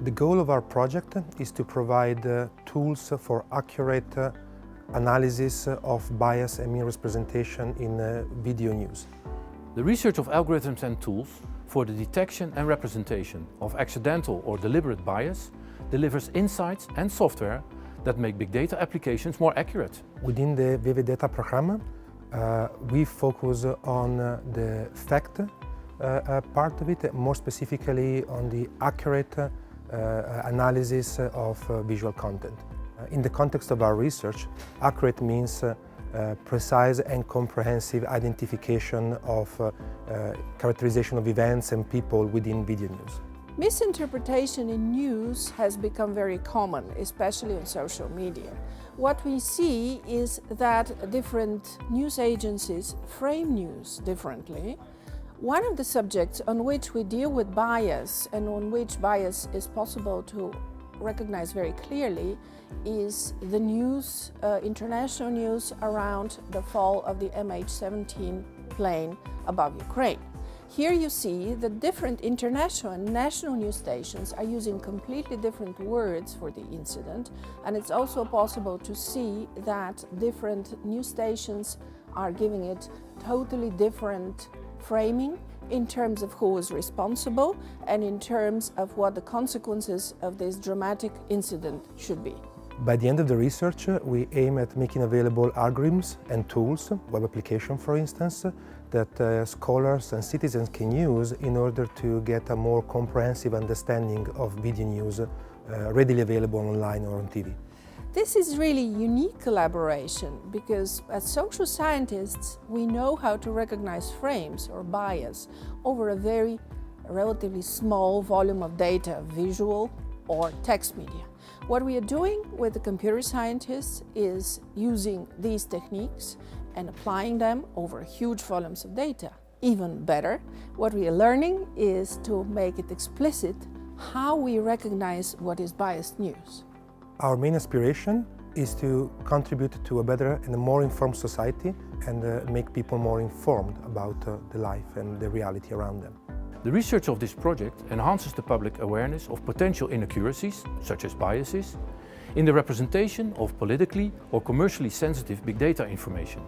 The goal of our project is to provide tools for accurate analysis of bias and mean representation in video news. The research of algorithms and tools for the detection and representation of accidental or deliberate bias delivers insights and software that make big data applications more accurate. Within the ViVeData program, we focus on the fact part of it, more specifically on the accurate analysis of visual content. In the context of our research, accurate means precise and comprehensive identification of characterization of events and people within video news. Misinterpretation in news has become very common, especially on social media. What we see is that different news agencies frame news differently. One of the subjects on which we deal with bias and on which bias is possible to recognize very clearly is the news, international news around the fall of the MH17 plane above Ukraine. Here you see that different international and national news stations are using completely different words for the incident, and it's also possible to see that different news stations are giving it totally different framing in terms of who was responsible and in terms of what the consequences of this dramatic incident should be. By the end of the research, we aim at making available algorithms and tools, web application for instance, that scholars and citizens can use in order to get a more comprehensive understanding of video news readily available online or on TV. This is really unique collaboration because as social scientists we know how to recognize frames or bias over a very relatively small volume of data, visual or text media. What we are doing with the computer scientists is using these techniques and applying them over huge volumes of data. Even better, what we are learning is to make it explicit how we recognize what is biased news. Our main aspiration is to contribute to a better and a more informed society and make people more informed about the life and the reality around them. The research of this project enhances the public awareness of potential inaccuracies, such as biases, in the representation of politically or commercially sensitive big data information.